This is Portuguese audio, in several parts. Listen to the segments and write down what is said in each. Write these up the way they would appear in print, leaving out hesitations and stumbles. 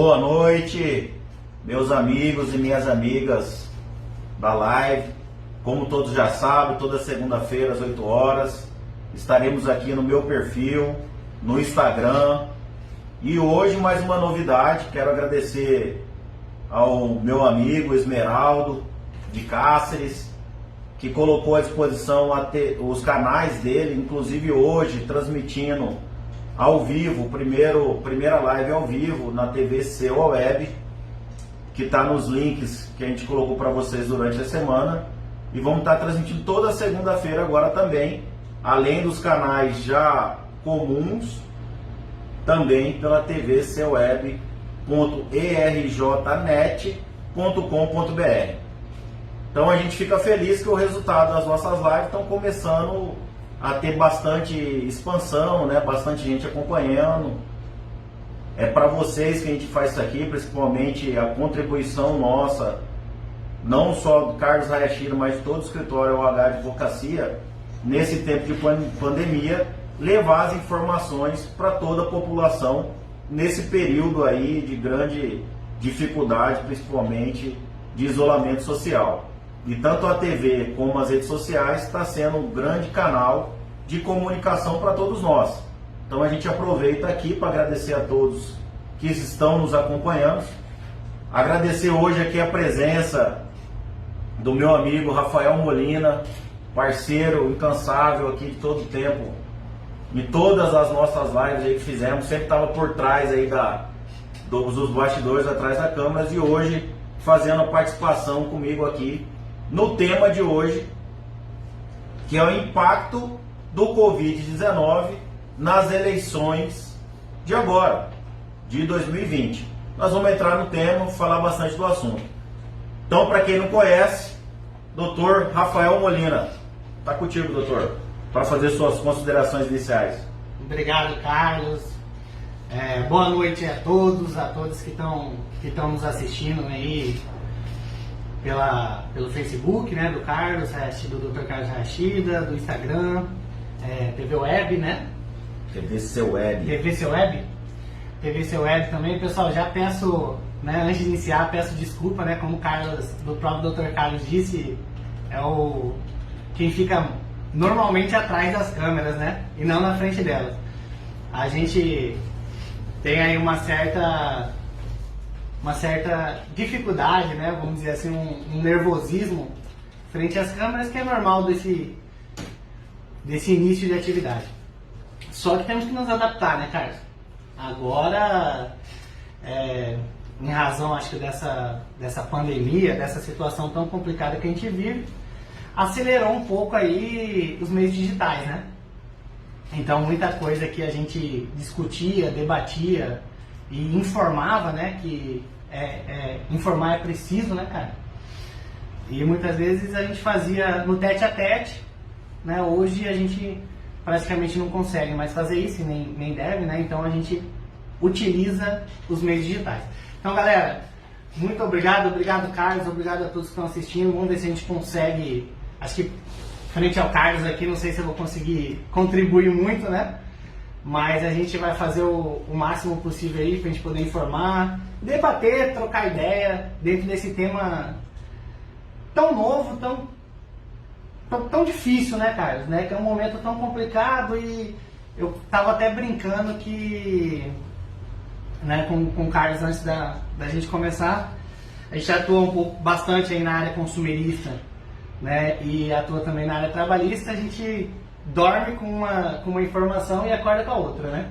Boa noite, meus amigos e minhas amigas da live. Como todos já sabem, toda segunda-feira às 8 horas estaremos aqui no meu perfil, no Instagram. E hoje mais uma novidade, quero agradecer ao meu amigo Esmeraldo de Cáceres, que colocou à disposição os canais dele, inclusive hoje transmitindo ao vivo, primeira live ao vivo na TV Seu Web, que está nos links que a gente colocou para vocês durante a semana, e vamos estar transmitindo toda segunda-feira agora também, além dos canais já comuns, também pela TV seuweb.erjnet.com.br. Então a gente fica feliz que o resultado das nossas lives estão começando a ter bastante expansão, né? Bastante gente acompanhando. É para vocês que a gente faz isso aqui, principalmente a contribuição nossa, não só do Carlos Hayashida, mas de todo o escritório OH Advocacia, nesse tempo de pandemia, levar as informações para toda a população nesse período aí de grande dificuldade, principalmente de isolamento social. E tanto a TV como as redes sociais está sendo um grande canal de comunicação para todos nós. Então a gente aproveita aqui para agradecer a todos que estão nos acompanhando. Agradecer hoje aqui a presença do meu amigo Rafael Molina, parceiro incansável aqui de todo o tempo, em todas as nossas lives aí que fizemos, sempre estava por trás aí dos bastidores, atrás da câmera, e hoje fazendo a participação comigo aqui no tema de hoje, que é o impacto do Covid-19 nas eleições de agora, de 2020. Nós vamos entrar no tema, falar bastante do assunto. Então, para quem não conhece, Dr. Rafael Molina, está contigo, doutor, para fazer suas considerações iniciais. Obrigado, Carlos. Boa noite a todos que estão nos assistindo aí pelo Facebook, né, do Carlos Hayashida, do Dr. Carlos Hayashida, do Instagram, TV Web, né? TV Seu Web. TV Seu Web. TV Seu Web também. Pessoal, já peço, né, antes de iniciar, peço desculpa, né, como o Carlos, do próprio Dr. Carlos disse, quem fica normalmente atrás das câmeras, né, e não na frente delas. A gente tem aí uma certa dificuldade, né, vamos dizer assim, um nervosismo frente às câmeras, que é normal desse início de atividade. Só que temos que nos adaptar, né, Carlos? Agora, em razão, acho que dessa pandemia, dessa situação tão complicada que a gente vive, acelerou um pouco aí os meios digitais, né? Então, muita coisa que a gente discutia, debatia e informava, né, que informar é preciso, né, cara? E muitas vezes a gente fazia no tete a tete, né? Hoje a gente praticamente não consegue mais fazer isso, e nem deve, né? Então a gente utiliza os meios digitais. Então, galera, muito obrigado, Carlos, obrigado a todos que estão assistindo. Vamos ver se a gente consegue, acho que frente ao Carlos aqui, não sei se eu vou conseguir contribuir muito, né? Mas a gente vai fazer o máximo possível aí para a gente poder informar, debater, trocar ideia dentro desse tema tão novo, tão difícil, né, Carlos? Né? Que é um momento tão complicado, e eu tava até brincando que, né, com o Carlos antes da gente começar, a gente atua bastante aí na área consumerista, né, e atua também na área trabalhista. A gente dorme com uma informação e acorda com a outra, né?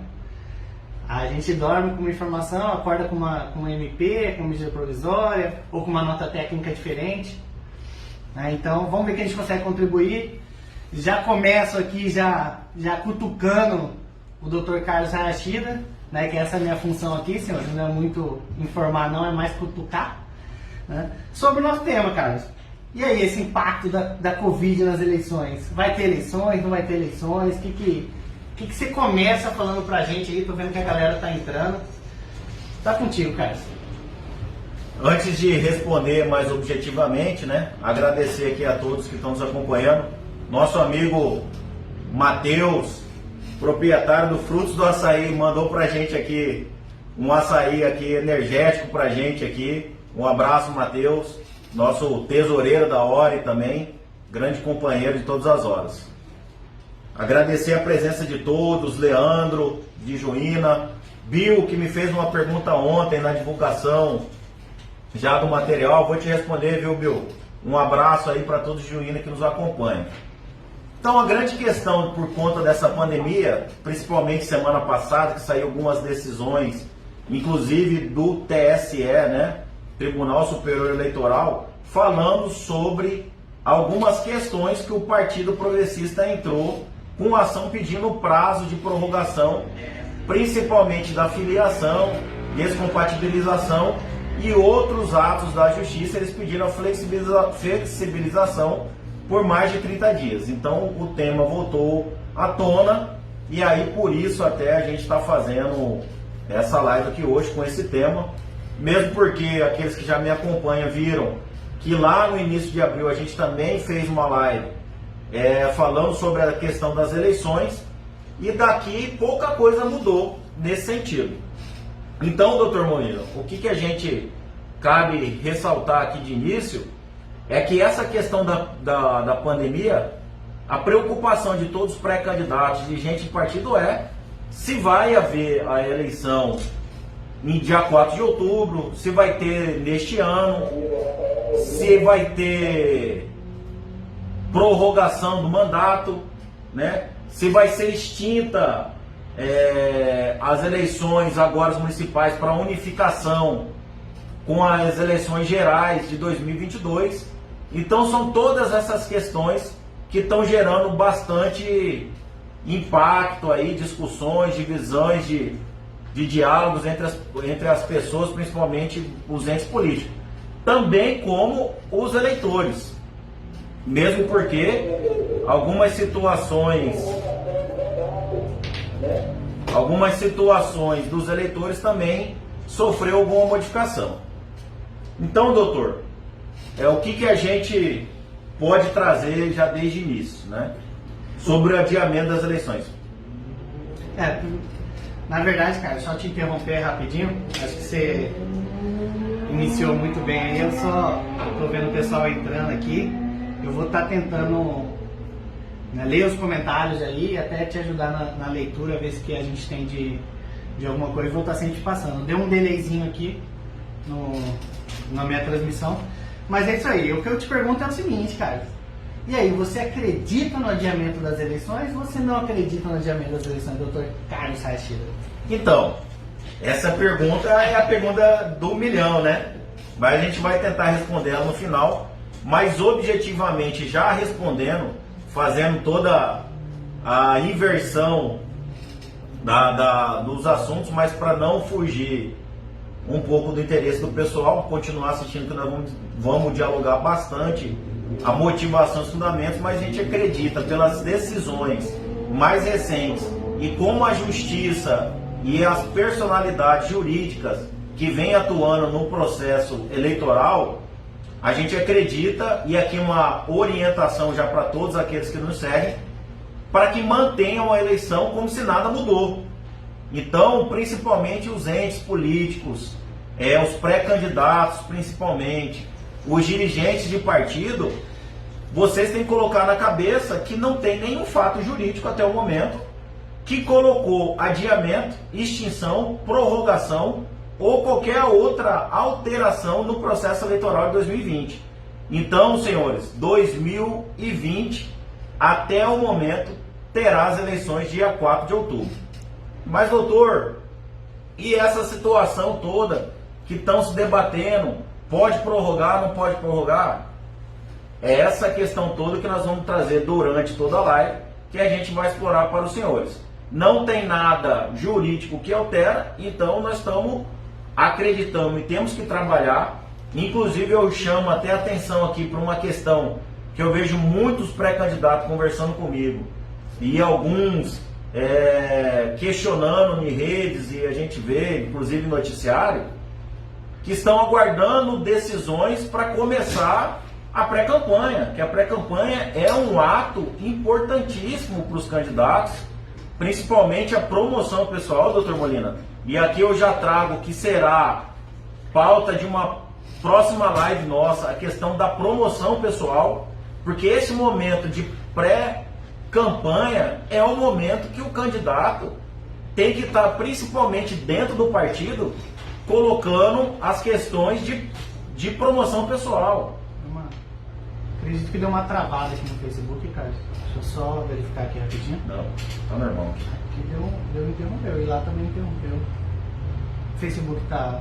A gente dorme com uma informação, acorda com uma MP, com uma medida provisória ou com uma nota técnica diferente, né? Então vamos ver que a gente consegue contribuir. Já começo aqui já cutucando o Dr. Carlos Hayashida, né, que essa é a minha função aqui, senhor, não é muito informar, não, é mais cutucar, né? Sobre o nosso tema, Carlos. E aí, esse impacto da Covid nas eleições? Vai ter eleições, não vai ter eleições? O que você começa falando pra gente aí? Tô vendo que a galera tá entrando. Tá contigo, Carlos. Antes de responder mais objetivamente, né, agradecer aqui a todos que estão nos acompanhando. Nosso amigo Matheus, proprietário do Frutos do Açaí, mandou pra gente aqui um açaí aqui energético pra gente aqui. Um abraço, Matheus, nosso tesoureiro da hora e também grande companheiro de todas as horas. Agradecer a presença de todos, Leandro, de Juína, Bill, que me fez uma pergunta ontem na divulgação já do material. Vou te responder, viu, Bill? Um abraço aí para todos de Juína que nos acompanham. Então, a grande questão por conta dessa pandemia, principalmente semana passada, que saiu algumas decisões, inclusive do TSE, né, Tribunal Superior Eleitoral, falando sobre algumas questões que o Partido Progressista entrou com ação pedindo prazo de prorrogação, principalmente da filiação, descompatibilização e outros atos da Justiça. Eles pediram a flexibilização por mais de 30 dias. Então o tema voltou à tona e aí por isso até a gente está fazendo essa live aqui hoje com esse tema, mesmo porque aqueles que já me acompanham viram que lá no início de abril a gente também fez uma live falando sobre a questão das eleições e daqui pouca coisa mudou nesse sentido. Então, doutor Molina, o que a gente cabe ressaltar aqui de início é que essa questão da pandemia, a preocupação de todos os pré-candidatos, de gente de partido se vai haver a eleição em dia 4 de outubro, se vai ter neste ano, se vai ter prorrogação do mandato, né? Se vai ser extinta as eleições agora municipais para unificação com as eleições gerais de 2022. Então são todas essas questões que estão gerando bastante impacto aí, discussões, divisões de diálogos entre as pessoas, principalmente os entes políticos, também como os eleitores, mesmo porque algumas situações dos eleitores também sofreu alguma modificação. Então, doutor, o que a gente pode trazer já desde o início, né, sobre o adiamento das eleições? Na verdade, cara, só te interromper rapidinho, acho que você iniciou muito bem aí, eu tô vendo o pessoal entrando aqui, eu vou estar tentando ler os comentários aí e até te ajudar na leitura, ver se que a gente tem de alguma coisa, vou estar sempre te passando. Deu um delayzinho aqui na minha transmissão, mas é isso aí. O que eu te pergunto é o seguinte, cara, e aí, você acredita no adiamento das eleições ou você não acredita no adiamento das eleições, doutor Carlos Saia? Então, essa pergunta é a pergunta do milhão, né? Mas a gente vai tentar responder ela no final, mas objetivamente já respondendo, fazendo toda a inversão dos assuntos, mas para não fugir um pouco do interesse do pessoal, continuar assistindo, que nós vamos dialogar bastante a motivação, os fundamentos, mas a gente acredita pelas decisões mais recentes e como a justiça e as personalidades jurídicas que vêm atuando no processo eleitoral, a gente acredita, e aqui uma orientação já para todos aqueles que nos seguem, para que mantenham a eleição como se nada mudou. Então, principalmente os entes políticos, os pré-candidatos principalmente, os dirigentes de partido, vocês têm que colocar na cabeça que não tem nenhum fato jurídico até o momento que colocou adiamento, extinção, prorrogação ou qualquer outra alteração no processo eleitoral de 2020. Então, senhores, 2020 até o momento terá as eleições dia 4 de outubro. Mas, doutor, e essa situação toda que estão se debatendo, pode prorrogar, não pode prorrogar? É essa questão toda que nós vamos trazer durante toda a live, que a gente vai explorar para os senhores. Não tem nada jurídico que altera, então nós estamos acreditando e temos que trabalhar. Inclusive eu chamo até atenção aqui para uma questão que eu vejo muitos pré-candidatos conversando comigo e alguns questionando em redes, e a gente vê, inclusive no noticiário, que estão aguardando decisões para começar a pré-campanha, que a pré-campanha é um ato importantíssimo para os candidatos, principalmente a promoção pessoal, doutor Molina, e aqui eu já trago que será pauta de uma próxima live nossa, a questão da promoção pessoal, porque esse momento de pré-campanha é o momento que o candidato tem que estar, principalmente dentro do partido, colocando as questões de promoção pessoal. Acredito que deu uma travada aqui no Facebook, cara. Deixa eu só verificar aqui rapidinho. Não, tá normal. Aqui deu interrompeu, e lá também interrompeu. O Facebook tá...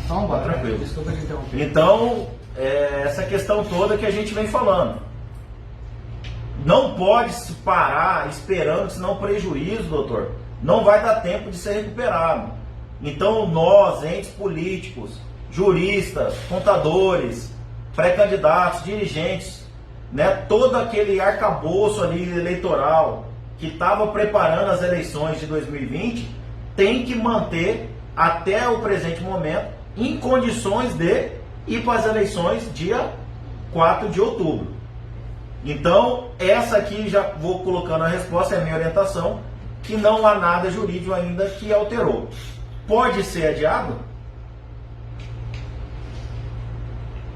Então, Tá bora, tranquilo. Desculpa te interromper. Então, essa questão toda que a gente vem falando. Não pode se parar esperando, senão prejuízo, doutor, não vai dar tempo de ser recuperado. Então nós, entes políticos, juristas, contadores, pré-candidatos, dirigentes, né, todo aquele arcabouço ali eleitoral que estava preparando as eleições de 2020, tem que manter até o presente momento em condições de ir para as eleições dia 4 de outubro. Então, essa aqui, já vou colocando a resposta, é a minha orientação, que não há nada jurídico ainda que alterou. Pode ser adiado?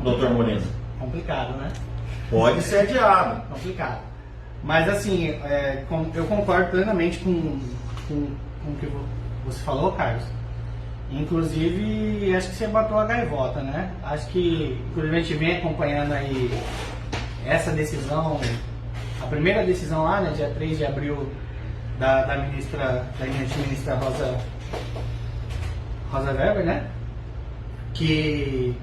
Doutor Molina? Complicado, né? Pode ser adiado. Complicado. Mas assim, eu concordo plenamente com o que você falou, Carlos. Inclusive, acho que você bateu a gaivota, né? Acho que, inclusive, a gente vem acompanhando aí essa decisão, a primeira decisão lá, né, dia 3 de abril, da ministra Rosa Weber, né? Que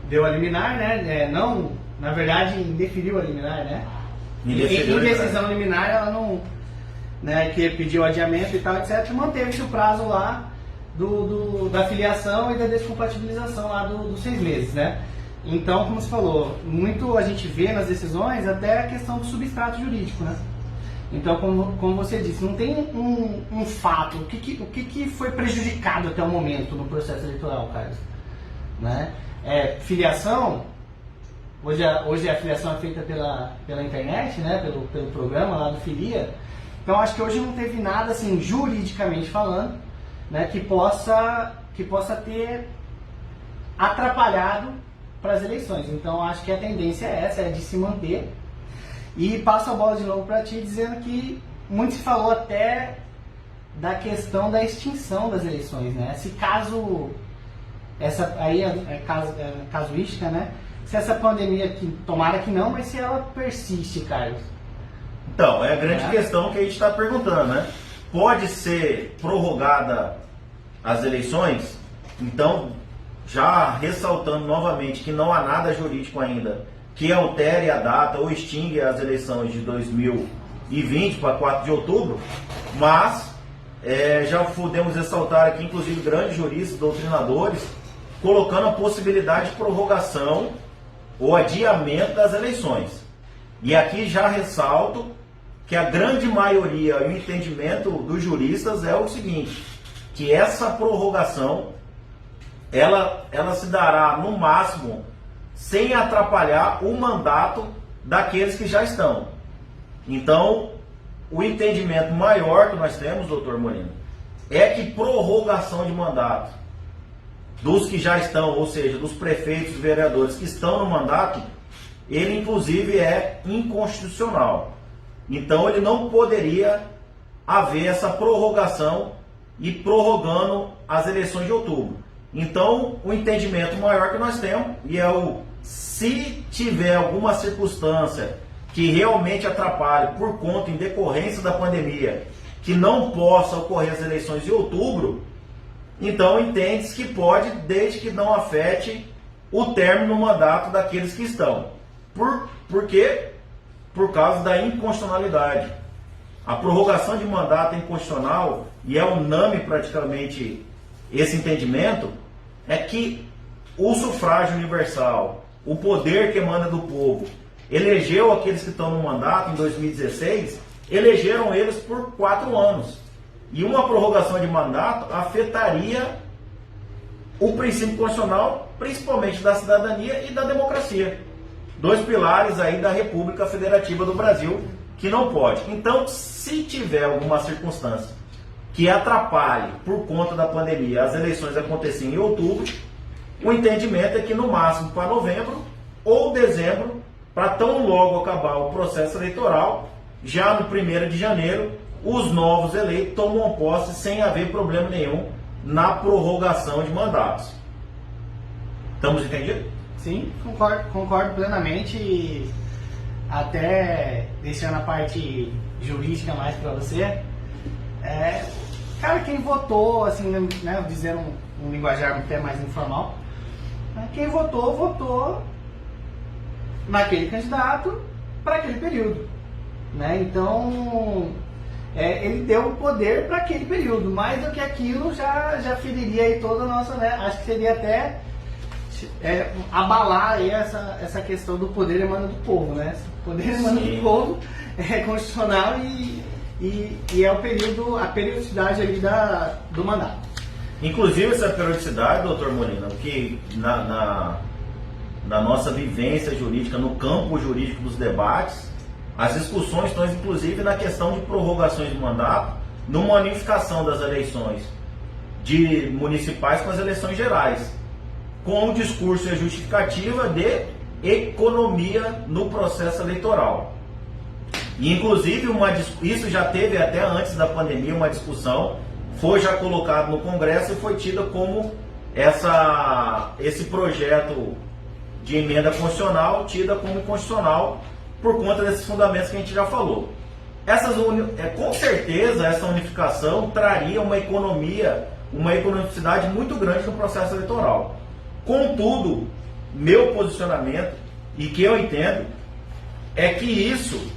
deu a liminar, né? Não, na verdade, indeferiu a liminar, né? Em decisão liminar, ela não, né, que pediu adiamento e tal, etc., manteve-se o prazo lá da filiação e da descompatibilização lá dos 6 meses, né? Então, como você falou, muito a gente vê nas decisões até a questão do substrato jurídico, né? Então, como você disse, não tem um fato, o que foi prejudicado até o momento no processo eleitoral, Carlos? Né? Filiação, hoje a filiação é feita pela internet, né? pelo programa lá do Filia. Então, acho que hoje não teve nada, assim, juridicamente falando, né, que possa ter atrapalhado para as eleições. Então, acho que a tendência é essa, é de se manter. E passo a bola de novo para ti, dizendo que muito se falou até da questão da extinção das eleições, né? Se caso, essa aí é casuística, né? Se essa pandemia, que tomara que não, mas se ela persiste, Carlos. Então, é a grande questão que a gente está perguntando, né? Pode ser prorrogada as eleições? Então, já ressaltando novamente que não há nada jurídico ainda que altere a data ou extingue as eleições de 2020 para 4 de outubro, mas já podemos ressaltar aqui, inclusive, grandes juristas, doutrinadores, colocando a possibilidade de prorrogação ou adiamento das eleições. E aqui já ressalto que a grande maioria e o entendimento dos juristas é o seguinte, que essa prorrogação ela se dará no máximo sem atrapalhar o mandato daqueles que já estão. Então, o entendimento maior que nós temos, doutor Molina, é que prorrogação de mandato dos que já estão, ou seja, dos prefeitos e vereadores que estão no mandato, ele inclusive é inconstitucional. Então, ele não poderia haver essa prorrogação e prorrogando as eleições de outubro. Então, o entendimento maior que nós temos, e se tiver alguma circunstância que realmente atrapalhe por conta, em decorrência da pandemia, que não possa ocorrer as eleições de outubro, então entende-se que pode, desde que não afete o término do mandato daqueles que estão. Por quê? Por causa da inconstitucionalidade. A prorrogação de mandato é inconstitucional, e é unânime praticamente esse entendimento, é que o sufrágio universal, o poder que emana do povo, elegeu aqueles que estão no mandato em 2016, elegeram eles por 4 anos. E uma prorrogação de mandato afetaria o princípio constitucional, principalmente da cidadania e da democracia. 2 pilares aí da República Federativa do Brasil, que não pode. Então, se tiver alguma circunstância que atrapalhe, por conta da pandemia, as eleições acontecerem em outubro, o entendimento é que no máximo para novembro ou dezembro, para tão logo acabar o processo eleitoral, já no 1º de janeiro, os novos eleitos tomam posse sem haver problema nenhum na prorrogação de mandatos. Estamos entendidos? Sim, concordo plenamente. E até deixando a parte jurídica mais para você, cara, quem votou, assim, né, dizendo um linguajar até mais informal, quem votou naquele candidato para aquele período, né? Então, ele deu o poder para aquele período, mais do que aquilo já feriria aí toda a nossa, né? Acho que seria até abalar aí essa questão do poder emana do povo, né? O poder emana do povo é constitucional e é o período, a periodicidade ali do mandato. Inclusive essa periodicidade, doutor Molina, que na nossa vivência jurídica, no campo jurídico dos debates, as discussões estão inclusive na questão de prorrogações de mandato, numa unificação das eleições de municipais com as eleições gerais, com o discurso e a justificativa de economia no processo eleitoral. E inclusive isso já teve até antes da pandemia uma discussão, foi já colocado no Congresso e foi tida como esse projeto de emenda constitucional tida como constitucional por conta desses fundamentos que a gente já falou. Com certeza essa unificação traria uma economicidade muito grande no processo eleitoral. Contudo, meu posicionamento e que eu entendo é que isso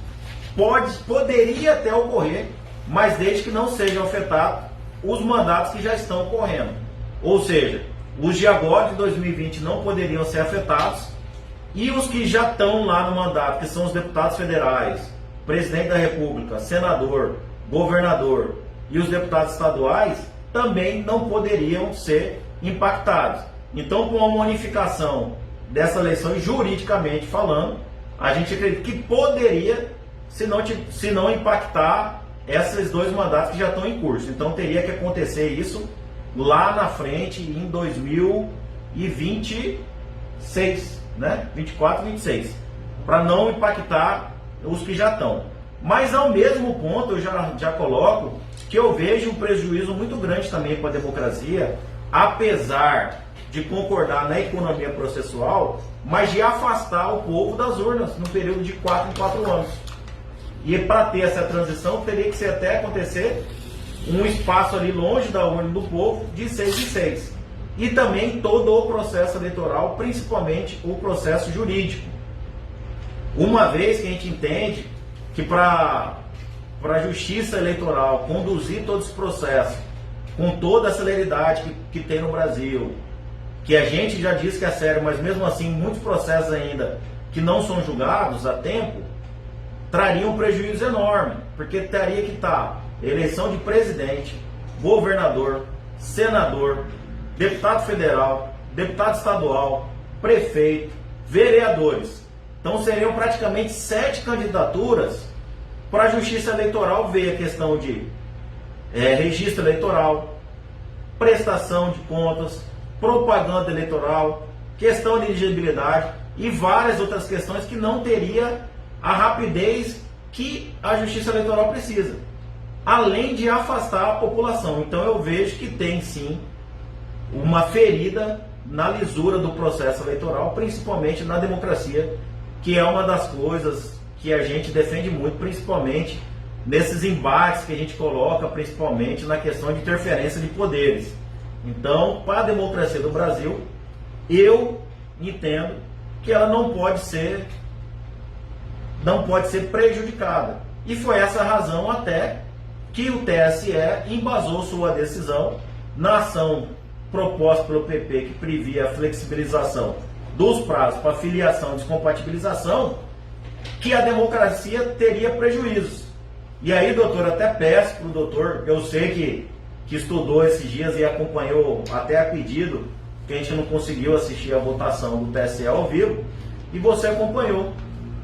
poderia até ocorrer, mas desde que não sejam afetados os mandatos que já estão ocorrendo. Ou seja, os de agora de 2020 não poderiam ser afetados e os que já estão lá no mandato, que são os deputados federais, presidente da República, senador, governador e os deputados estaduais também não poderiam ser impactados. Então, com a unificação dessa eleição, juridicamente falando, a gente acredita que poderia, se não impactar esses dois mandatos que já estão em curso. Então, teria que acontecer isso lá na frente, em 2026, né? 24 e 26, para não impactar os que já estão. Mas, ao mesmo ponto, eu já coloco que eu vejo um prejuízo muito grande também para a democracia, apesar de concordar na economia processual, mas de afastar o povo das urnas no período de 4 em 4 anos. E para ter essa transição, teria que ser até acontecer um espaço ali longe da urna do povo de 6 em 6. E também todo o processo eleitoral, principalmente o processo jurídico. Uma vez que a gente entende que para a justiça eleitoral conduzir todo esse processo com toda a celeridade que tem no Brasil, que a gente já diz que é sério, mas mesmo assim muitos processos ainda que não são julgados a tempo, trariam um prejuízo enorme, porque teria que estar eleição de presidente, governador, senador, deputado federal, deputado estadual, prefeito, vereadores. Então seriam praticamente 7 candidaturas para a Justiça Eleitoral ver a questão de registro eleitoral, prestação de contas, propaganda eleitoral, questão de elegibilidade e várias outras questões que não teria a rapidez que a Justiça Eleitoral precisa, além de afastar a população. Então eu vejo que tem sim uma ferida na lisura do processo eleitoral, principalmente na democracia, que é uma das coisas que a gente defende muito, principalmente nesses embates que a gente coloca, principalmente na questão de interferência de poderes. Então, para a democracia do Brasil, eu entendo que ela não pode ser prejudicada. E foi essa a razão até que o TSE embasou sua decisão na ação proposta pelo PP, que previa a flexibilização dos prazos para filiação e descompatibilização, que a democracia teria prejuízos. E aí, doutor, até peço para o doutor, eu sei que estudou esses dias e acompanhou até a pedido, que a gente não conseguiu assistir a votação do TSE ao vivo, e você acompanhou.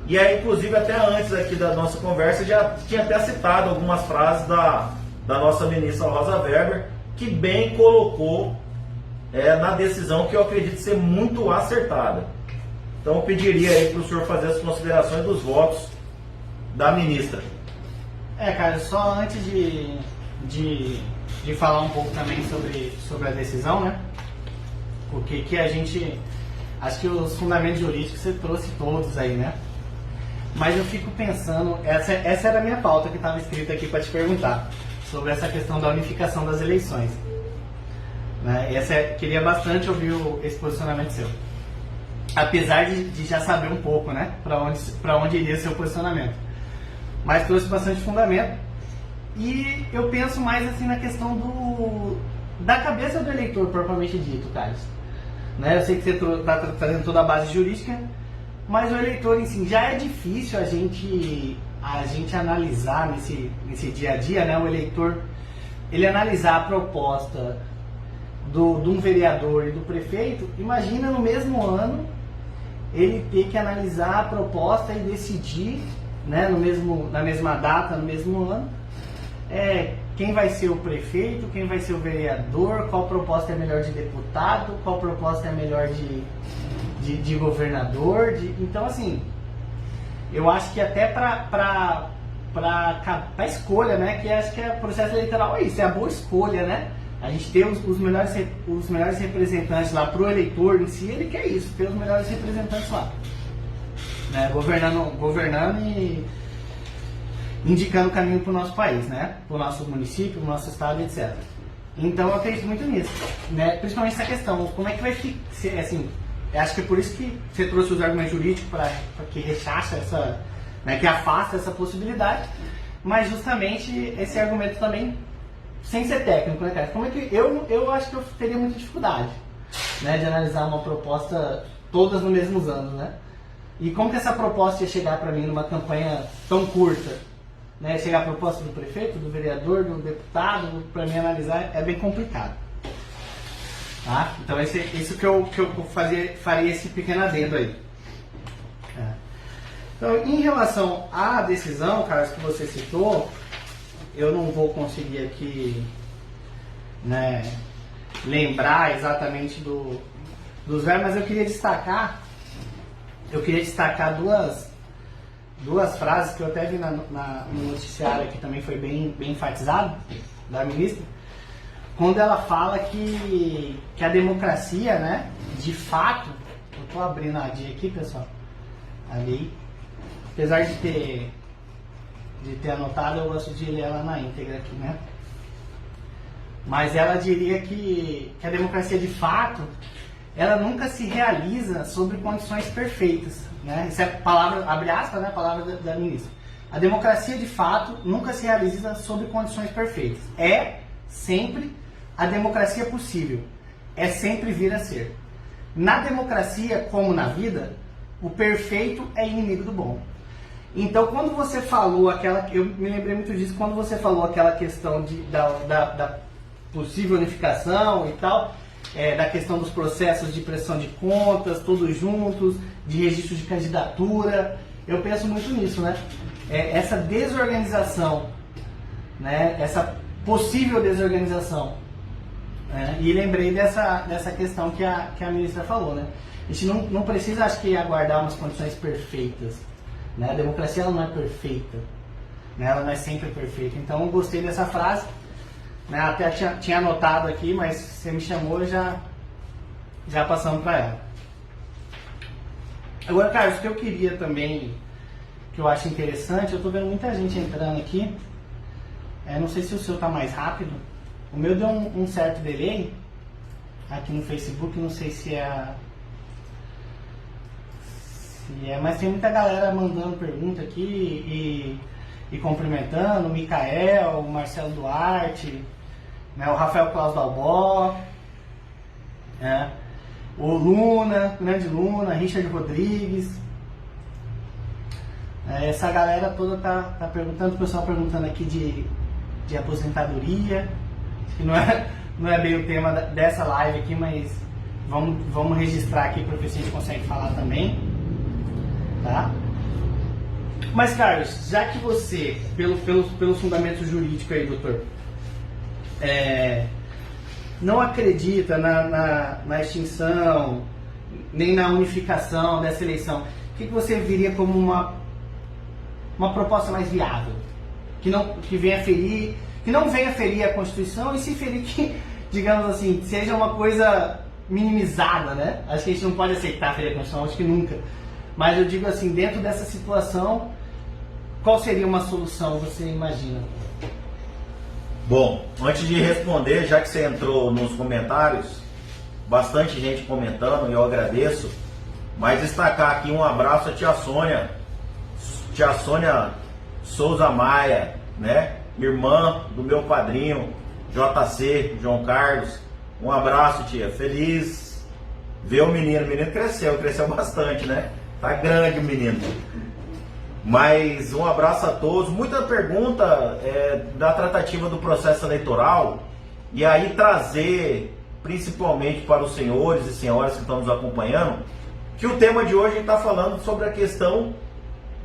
E aí, inclusive, até antes aqui da nossa conversa, já tinha até citado algumas frases da nossa ministra Rosa Weber, que bem colocou na decisão que eu acredito ser muito acertada. Então eu pediria aí para o senhor fazer as considerações dos votos da ministra. Cara, só antes de falar um pouco também sobre a decisão, né? Porque que a gente... Acho que os fundamentos jurídicos você trouxe todos aí, né? Mas eu fico pensando... Essa era a minha pauta que estava escrita aqui para te perguntar. Sobre essa questão da unificação das eleições. Né? Queria bastante ouvir esse posicionamento seu. Apesar de já saber um pouco, né? Para onde iria seu posicionamento. Mas trouxe bastante fundamento. E eu penso mais assim na questão da cabeça do eleitor, propriamente dito, Carlos. Né? Eu sei que você está trazendo toda a base jurídica, mas o eleitor em si, já é difícil a gente analisar nesse dia a dia, né? O eleitor, ele analisar a proposta de um vereador e do prefeito. Imagina no mesmo ano ele ter que analisar a proposta e decidir, né? Na mesma data, no mesmo ano, quem vai ser o prefeito, quem vai ser o vereador, qual proposta é melhor de deputado, qual proposta é melhor de governador. Então, assim, eu acho que até para escolha, né? Que acho que o processo eleitoral é isso, é a boa escolha, né? A gente ter os melhores representantes lá para o eleitor em si, ele quer isso, ter os melhores representantes lá, né? Governando e indicando o caminho para o nosso país, né? Para o nosso município, para o nosso estado, etc. Então eu acredito muito nisso, né? Principalmente essa questão, como é que vai ficar, assim, eu acho que é por isso que você trouxe os argumentos jurídicos para que rechaça essa, né, que afasta essa possibilidade, mas justamente esse argumento também sem ser técnico, né, cara? Como é que eu acho que eu teria muita dificuldade, né, de analisar uma proposta todas nos mesmos anos, né? E como que essa proposta ia chegar para mim numa campanha tão curta, né? Chegar a proposta do prefeito, do vereador, do deputado, para mim analisar é bem complicado. Tá? Então isso que eu faria esse pequeno adendo aí. Então, em relação à decisão, Carlos, que você citou, eu não vou conseguir aqui, né, lembrar exatamente dos verbos, mas eu queria destacar duas frases que eu até vi no noticiário aqui, também foi bem enfatizado, da ministra, quando ela fala que a democracia, né, de fato, eu estou abrindo a ADI aqui, pessoal, ali, apesar de ter anotado, eu gosto de ler ela na íntegra aqui, né? Mas ela diria que a democracia de fato, ela nunca se realiza sobre condições perfeitas, né? Isso é palavra, abre aspas, né? Palavra da ministra. A democracia de fato nunca se realiza sobre condições perfeitas. É sempre a democracia possível. É sempre vir a ser. Na democracia, como na vida, o perfeito é inimigo do bom. Então, quando você falou eu me lembrei muito disso, quando você falou aquela questão da possível unificação e tal, da questão dos processos de prestação de contas, todos juntos, de registro de candidatura, eu penso muito nisso, né? Essa desorganização, né? Essa possível desorganização, né? E lembrei dessa questão que a ministra falou, né? A gente não precisa, acho que, aguardar umas condições perfeitas. Né? A democracia ela não é perfeita, né? Ela não é sempre perfeita. Então eu gostei dessa frase, né? Até tinha anotado aqui, mas você me chamou e já passamos para ela. Agora, Carlos, o que eu queria também, que eu acho interessante, eu estou vendo muita gente entrando aqui, não sei se o seu está mais rápido, o meu deu um certo delay aqui no Facebook, não sei se mas tem muita galera mandando pergunta aqui e cumprimentando, o Micael, o Marcelo Duarte, né, o Rafael Claus Dalbó, né, o Luna, grande Luna, Richard Rodrigues, essa galera toda tá perguntando, o pessoal perguntando aqui de aposentadoria, que não é bem o tema dessa live aqui, mas vamos registrar aqui para ver se a gente consegue falar também. Tá? Mas, Carlos, já que você, pelos fundamentos jurídicos aí, doutor, não acredita na extinção, nem na unificação dessa eleição, o que você viria como uma proposta mais viável? Que não venha ferir a Constituição, e se ferir que, digamos assim, seja uma coisa minimizada, né? Acho que a gente não pode aceitar ferir a Constituição, acho que nunca. Mas eu digo assim, dentro dessa situação, qual seria uma solução, você imagina? Bom, antes de responder, já que você entrou nos comentários, bastante gente comentando, e eu agradeço, mas destacar aqui um abraço à tia Sônia Souza Maia, né? Irmã do meu padrinho, JC, João Carlos. Um abraço, tia. Feliz ver o menino cresceu bastante, né? Tá grande o menino. Mas um abraço a todos. Muita pergunta da tratativa do processo eleitoral, e aí trazer principalmente para os senhores e senhoras que estão nos acompanhando, que o tema de hoje está falando sobre a questão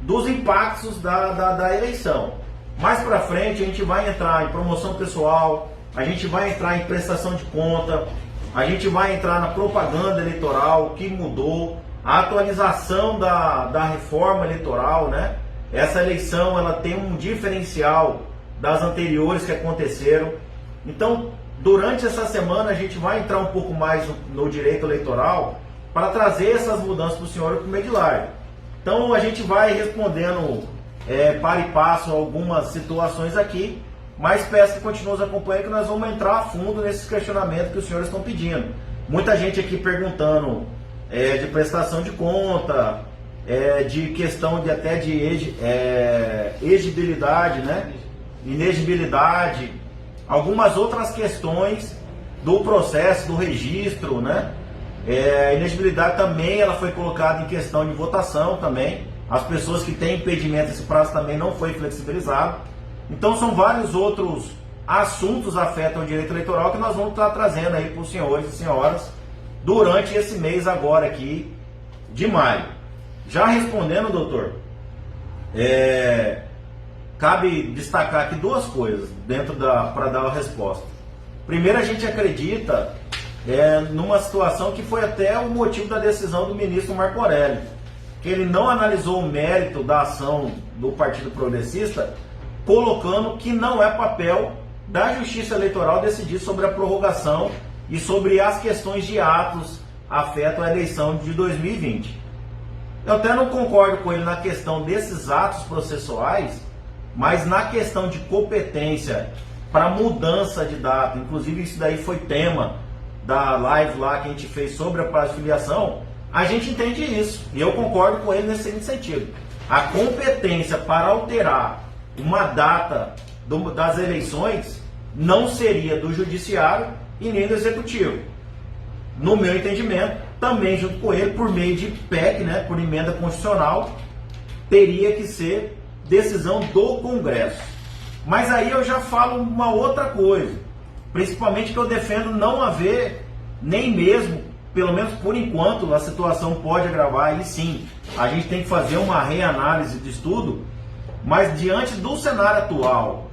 dos impactos da eleição. Mais para frente a gente vai entrar em promoção pessoal, a gente vai entrar em prestação de conta, a gente vai entrar na propaganda eleitoral, o que mudou, a atualização da reforma eleitoral, né? Essa eleição ela tem um diferencial das anteriores que aconteceram. Então, durante essa semana a gente vai entrar um pouco mais no direito eleitoral para trazer essas mudanças para o senhor e para o Medilar. Então a gente vai respondendo para e passo algumas situações aqui, mas peço que continuem nos acompanhando, que nós vamos entrar a fundo nesses questionamentos que os senhores estão pedindo. Muita gente aqui perguntando de prestação de conta, de questão até de exigibilidade, né? Inegibilidade, algumas outras questões do processo, do registro, né? A inegibilidade também ela foi colocada em questão de votação também. As pessoas que têm impedimento, esse prazo também não foi flexibilizado. Então são vários outros assuntos que afetam o direito eleitoral que nós vamos estar trazendo aí para os senhores e senhoras durante esse mês agora aqui de maio. Já respondendo, doutor, cabe destacar aqui duas coisas para dar a resposta. Primeiro, a gente acredita numa situação que foi até o motivo da decisão do ministro Marco Aurélio, que ele não analisou o mérito da ação do Partido Progressista, colocando que não é papel da Justiça Eleitoral decidir sobre a prorrogação e sobre as questões de atos afetam a eleição de 2020. Eu até não concordo com ele na questão desses atos processuais, mas na questão de competência para mudança de data, inclusive isso daí foi tema da live lá que a gente fez sobre a prazo de filiação, a gente entende isso, e eu concordo com ele nesse sentido. A competência para alterar uma data das eleições não seria do Judiciário e nem do Executivo. No meu entendimento, também junto com ele, por meio de PEC, né, por emenda constitucional, teria que ser decisão do Congresso. Mas aí eu já falo uma outra coisa, principalmente que eu defendo não haver, nem mesmo, pelo menos por enquanto, a situação pode agravar, e sim, a gente tem que fazer uma reanálise de estudo, mas diante do cenário atual,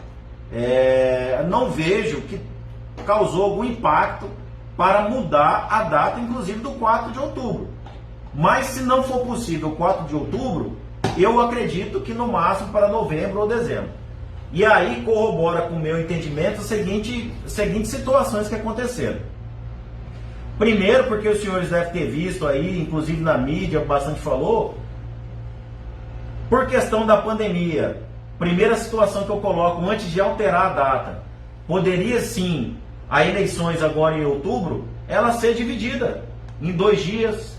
não vejo que causou algum impacto para mudar a data, inclusive do 4 de outubro. Mas se não for possível o 4 de outubro, eu acredito que no máximo para novembro ou dezembro. E aí corrobora com o meu entendimento as seguintes situações que aconteceram. Primeiro, porque os senhores devem ter visto aí, inclusive na mídia, bastante falou, por questão da pandemia. Primeira situação que eu coloco antes de alterar a data. Poderia sim, a eleições agora em outubro, ela ser dividida em 2 dias,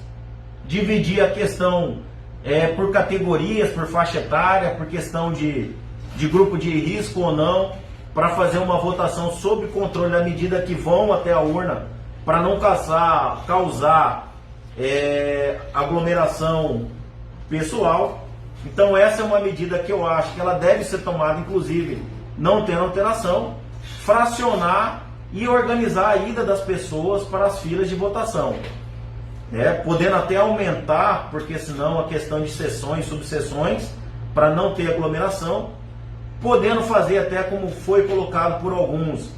dividir a questão por categorias, por faixa etária, por questão de grupo de risco ou não, para fazer uma votação sob controle da medida que vão até a urna, para não causar aglomeração pessoal. Então essa é uma medida que eu acho que ela deve ser tomada, inclusive não tendo alteração, fracionar e organizar a ida das pessoas para as filas de votação, podendo até aumentar, porque senão a questão de sessões, subseções, para não ter aglomeração, podendo fazer até como foi colocado por alguns,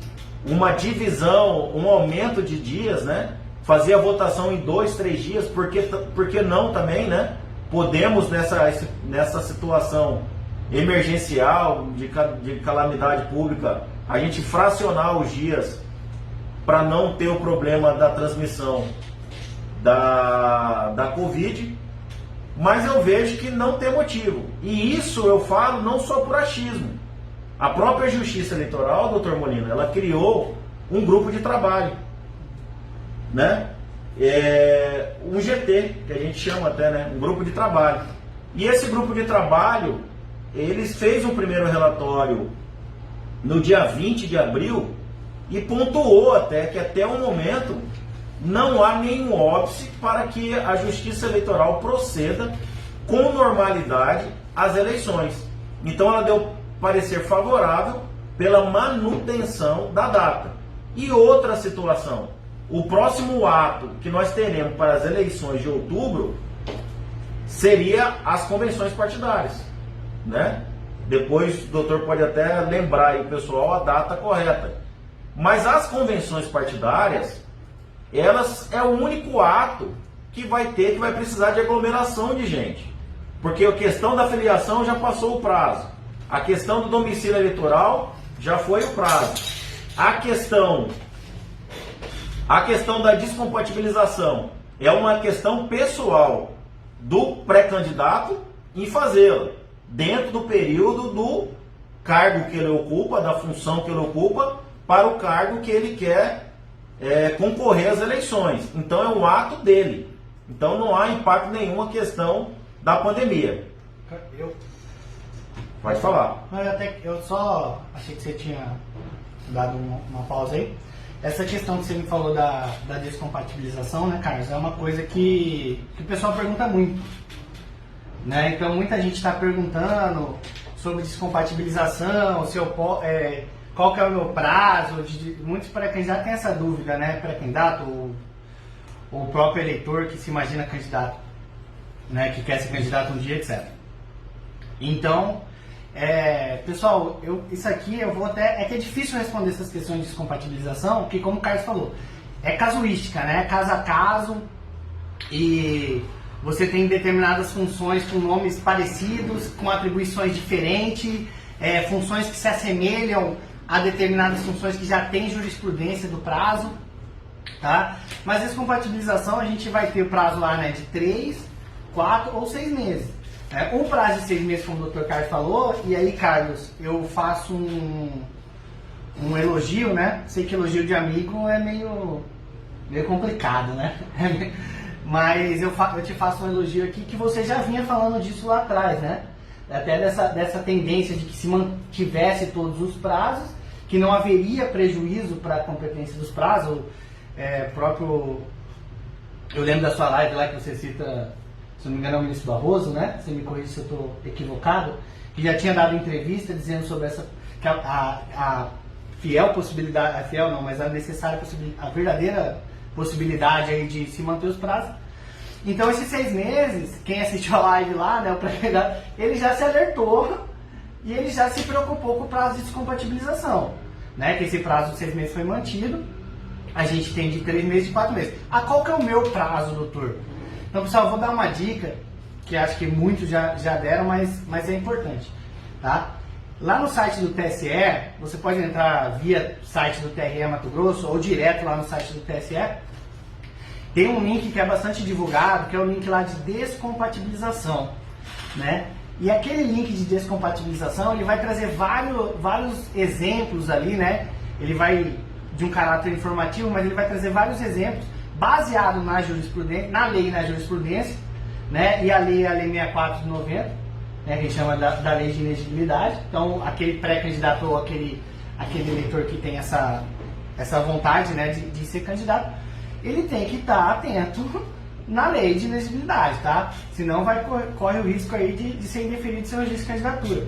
uma divisão, um aumento de dias, né? Fazer a votação em 2, 3 dias, porque não também, né? Podemos nessa situação emergencial, de calamidade pública, a gente fracionar os dias para não ter o problema da transmissão da Covid, mas eu vejo que não tem motivo. E isso eu falo não só por achismo. A própria Justiça Eleitoral, doutor Molina, ela criou um grupo de trabalho, né? Um GT, que a gente chama até, né? Um grupo de trabalho. E esse grupo de trabalho, eles fez um primeiro relatório no dia 20 de abril e pontuou até que até o momento não há nenhum óbice para que a Justiça Eleitoral proceda com normalidade às eleições. Então ela deu parecer favorável pela manutenção da data. E outra situação, o próximo ato que nós teremos para as eleições de outubro seria as convenções partidárias, né? Depois o doutor pode até lembrar aí, pessoal, a data correta. Mas as convenções partidárias, elas é o único ato que vai precisar de aglomeração de gente. Porque a questão da filiação já passou o prazo. A questão do domicílio eleitoral já foi o prazo. A questão da descompatibilização é uma questão pessoal do pré-candidato em fazê-la, dentro do período do cargo que ele ocupa, da função que ele ocupa, para o cargo que ele quer concorrer às eleições. Então é um ato dele. Então não há impacto nenhum a questão da pandemia. Pode falar. Eu só achei que você tinha dado uma pausa aí. Essa questão que você me falou da descompatibilização, né, Carlos, é uma coisa que o pessoal pergunta muito, né? Então muita gente está perguntando sobre descompatibilização, qual que é o meu prazo. Muitos pré-candidatos têm essa dúvida, né? Pré-candidato, o próprio eleitor que se imagina candidato, né? Que quer ser candidato um dia, etc. Então, pessoal, isso aqui eu vou até... É que é difícil responder essas questões de descompatibilização, porque como o Carlos falou, é casuística, né? Caso a caso, e você tem determinadas funções com nomes parecidos, com atribuições diferentes, funções que se assemelham a determinadas funções que já têm jurisprudência do prazo, tá? Mas descompatibilização a gente vai ter o prazo lá, né, de 3, 4 ou 6 meses. Um prazo de 6 meses, como o Dr. Carlos falou, e aí, Carlos, eu faço um elogio, né? Sei que elogio de amigo é meio complicado, né? Mas eu te faço um elogio aqui que você já vinha falando disso lá atrás, né? Até dessa tendência de que se mantivesse todos os prazos, que não haveria prejuízo para a competência dos prazos. Eu lembro da sua live lá que você cita, se não me engano, é o ministro Barroso, né? Você me corrige se eu estou equivocado, que já tinha dado entrevista dizendo sobre que a fiel possibilidade, a fiel não, mas a necessária possibilidade, a verdadeira possibilidade aí de se manter os prazos. Então esses 6 meses, quem assistiu a live lá, né, ele já se alertou e ele já se preocupou com o prazo de descompatibilização, né? Que esse prazo de 6 meses foi mantido. A gente tem de 3 meses e 4 meses. Qual que é o meu prazo, doutor? Então, pessoal, eu vou dar uma dica, que acho que muitos já deram, mas é importante, tá? Lá no site do TSE, você pode entrar via site do TRE Mato Grosso ou direto lá no site do TSE. Tem um link que é bastante divulgado, que é o link lá de descompatibilização, né? E aquele link de descompatibilização, ele vai trazer vários exemplos ali, né? Ele vai de um caráter informativo, mas ele vai trazer vários exemplos baseado na jurisprudência, na lei e na jurisprudência, né? E a lei é a lei 64 de 90, né? Que a gente chama da lei de inexigibilidade. Então, aquele pré-candidato ou aquele eleitor que tem essa vontade, né, de ser candidato, ele tem que estar atento na lei de inexigibilidade, tá? Senão corre o risco aí de ser indeferido seu registro de candidatura,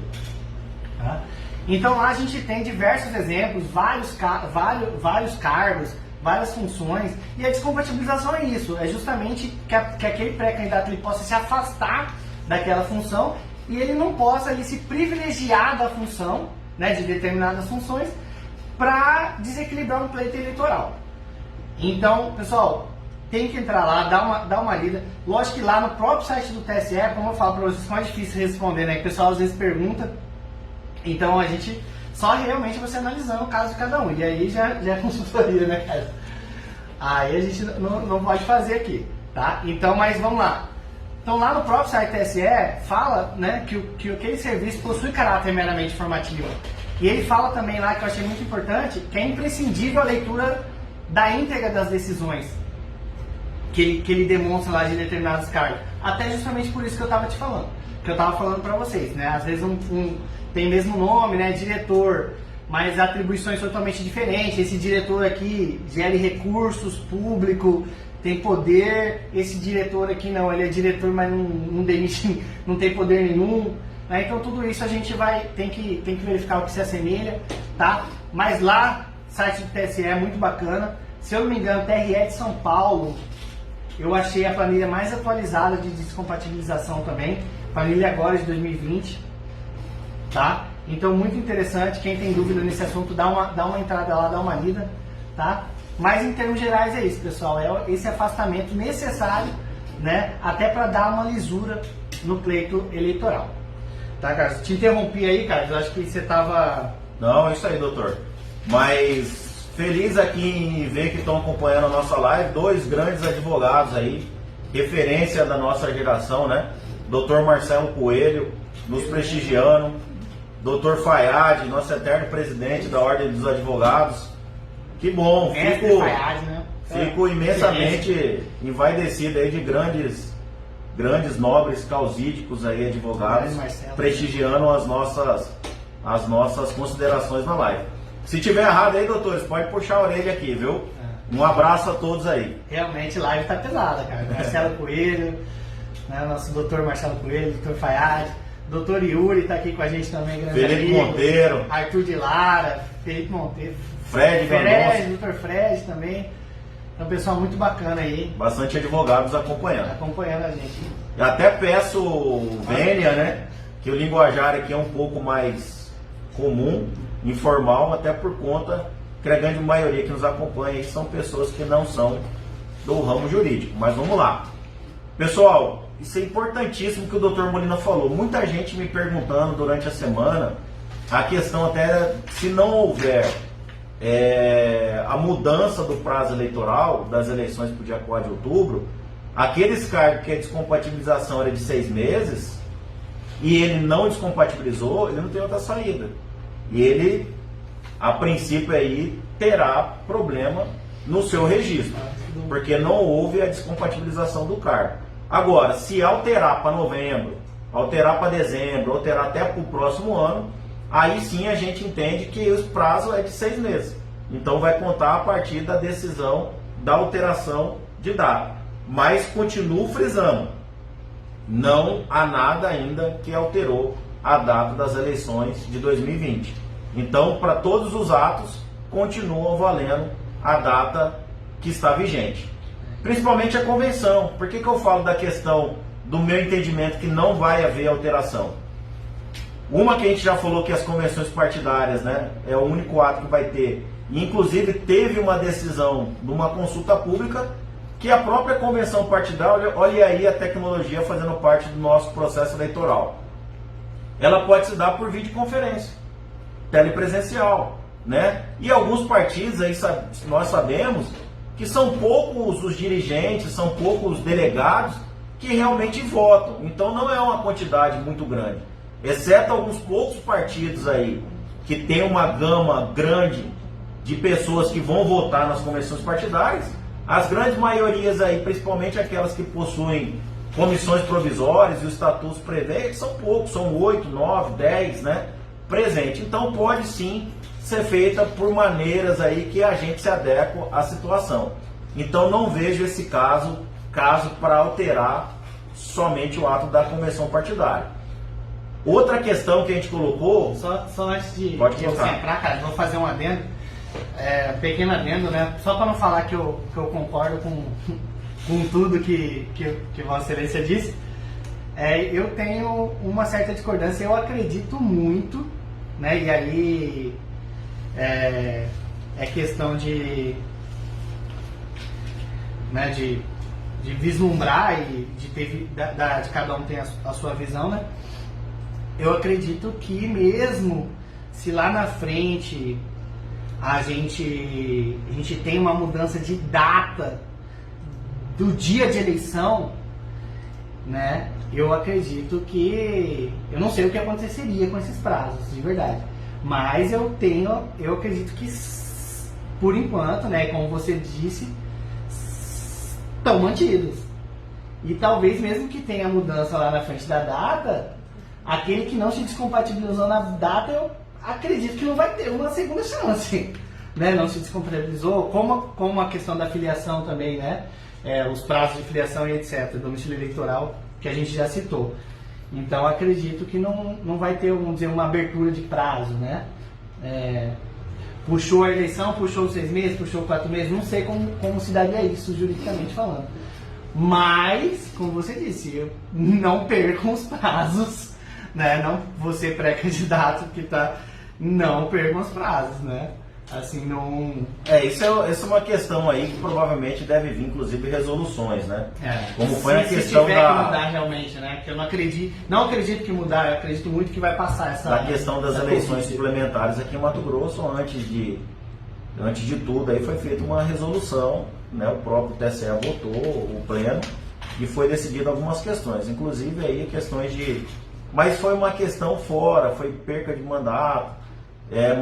tá? Então lá a gente tem diversos exemplos, vários cargos, várias funções, e a descompatibilização é isso, é justamente que aquele pré-candidato ele possa se afastar daquela função e ele não possa ali, se privilegiar da função, né, de determinadas funções, para desequilibrar um pleito eleitoral. Então, pessoal, tem que entrar lá, dar uma lida. Lógico que lá no próprio site do TSE, como eu falo para vocês, é mais difícil responder, né? Que o pessoal às vezes pergunta. Então a gente só realmente você analisando o caso de cada um. E aí já é consultoria, né, cara? Aí a gente não pode fazer aqui, tá? Então, mas vamos lá. Então lá no próprio site do TSE fala, né, que aquele serviço possui caráter meramente informativo. E ele fala também lá, que eu achei muito importante, que é imprescindível a leitura da íntegra das decisões que ele demonstra lá de determinados cargos. Até justamente por isso que eu estava te falando, que eu estava falando para vocês, né? Às vezes tem mesmo nome, né, diretor, mas atribuições totalmente diferentes. Esse diretor aqui gere recursos públicos, tem poder. Esse diretor aqui não, ele é diretor, mas não demite, não tem poder nenhum. Né? Então tudo isso a gente tem que verificar o que se assemelha, tá? Mas lá, site do TSE é muito bacana. Se eu não me engano, TRE de São Paulo, eu achei a planilha mais atualizada de descompatibilização também. Planilha agora de 2020, tá? Então muito interessante. Quem tem dúvida nesse assunto, dá uma entrada lá, dá uma lida, tá? Mas em termos gerais é isso, pessoal. É esse afastamento necessário, né? Até para dar uma lisura no pleito eleitoral. Tá, Carlos? Te interrompi aí, Carlos. Eu acho que você estava... Não, é isso aí, doutor. Mas feliz aqui em ver que estão acompanhando a nossa live. Dois grandes advogados aí, referência da nossa geração, né? Doutor Marcelo Coelho, nos prestigiando. Doutor Fayad, nosso eterno presidente da Ordem dos Advogados. Que bom, fico imensamente envaidecido aí de grandes nobres causídicos aí, advogados, prestigiando as nossas considerações na live. Se tiver errado aí, doutores, pode puxar a orelha aqui, viu? Um abraço a todos aí. Realmente, live tá pesada, cara. Marcelo Coelho, né, nosso doutor Marcelo Coelho, doutor Fayad, doutor Yuri tá aqui com a gente também, grande Felipe amigo, Monteiro, Arthur de Lara, Felipe Monteiro, Fred, doutor Fred também. É um pessoal muito bacana aí. Bastante advogados acompanhando a gente. Eu até peço, Vênia, né, que o linguajar aqui é um pouco mais comum, informal, até por conta que a grande maioria que nos acompanha aí são pessoas que não são do ramo jurídico. Mas vamos lá. Pessoal, isso é importantíssimo que o Dr. Molina falou. Muita gente me perguntando durante a semana a questão até se não houver a mudança do prazo eleitoral das eleições para o dia 4 de outubro, aqueles cargos que a descompatibilização era de 6 meses e ele não descompatibilizou, ele não tem outra saída. E ele, a princípio, aí terá problema no seu registro, porque não houve a descompatibilização do cargo. Agora, se alterar para novembro, alterar para dezembro, alterar até para o próximo ano, aí sim a gente entende que o prazo é de 6 meses. Então vai contar a partir da decisão da alteração de data. Mas continuo frisando, não há nada ainda que alterou a data das eleições de 2020. Então, para todos os atos, continuam valendo a data que está vigente. Principalmente a convenção. Por que eu falo da questão do meu entendimento que não vai haver alteração? Uma que a gente já falou que as convenções partidárias, né, é o único ato que vai ter. Inclusive teve uma decisão de uma consulta pública que a própria convenção partidária, olha aí a tecnologia fazendo parte do nosso processo eleitoral. Ela pode se dar por videoconferência, telepresencial, né? E alguns partidos aí nós sabemos que são poucos os dirigentes, são poucos os delegados que realmente votam. Então não é uma quantidade muito grande. Exceto alguns poucos partidos aí que tem uma gama grande de pessoas que vão votar nas convenções partidárias, as grandes maiorias aí, principalmente aquelas que possuem comissões provisórias e os estatutos prevê, são poucos, são 8, 9, 10, né, presente. Então pode sim ser feita por maneiras aí que a gente se adequa à situação. Então não vejo esse caso para alterar somente o ato da convenção partidária. Outra questão que a gente colocou... Só antes de você entrar, cara, vou fazer um adendo, pequeno adendo, né? Só para não falar que eu concordo com tudo que Vossa Excelência disse. Eu tenho uma certa discordância, eu acredito muito, né? E aí é questão de, né, de vislumbrar e de ter de cada um tem a sua visão, né? Eu acredito que mesmo se lá na frente a gente tem uma mudança de data do dia de eleição, né? Eu acredito que... Eu não sei o que aconteceria com esses prazos, de verdade. Mas eu acredito que, por enquanto, né, como você disse, estão mantidos. E talvez mesmo que tenha mudança lá na frente da data, aquele que não se descompatibilizou na data, eu acredito que não vai ter uma segunda chance. Né? Não se descompatibilizou, como a questão da filiação também, né? Os prazos de filiação e etc., domicílio eleitoral, que a gente já citou. Então acredito que não vai ter, vamos dizer, uma abertura de prazo, né? Puxou a eleição, puxou 6 meses, puxou 4 meses, não sei como se daria isso juridicamente falando. Mas, como você disse, não percam os prazos, né? Não, você pré-candidato que tá, não percam os prazos, né? Assim, não... Isso é uma questão aí que provavelmente deve vir, inclusive, resoluções, né? Como foi a questão se tiver que mudar realmente, né? Porque eu não acredito que mudar, eu acredito muito que vai passar essa... A questão das eleições suplementares aqui em Mato Grosso, antes de tudo, aí foi feita uma resolução, né? O próprio TSE votou, o pleno, e foi decidido algumas questões, inclusive aí questões de... Mas foi uma questão fora, foi perca de mandato,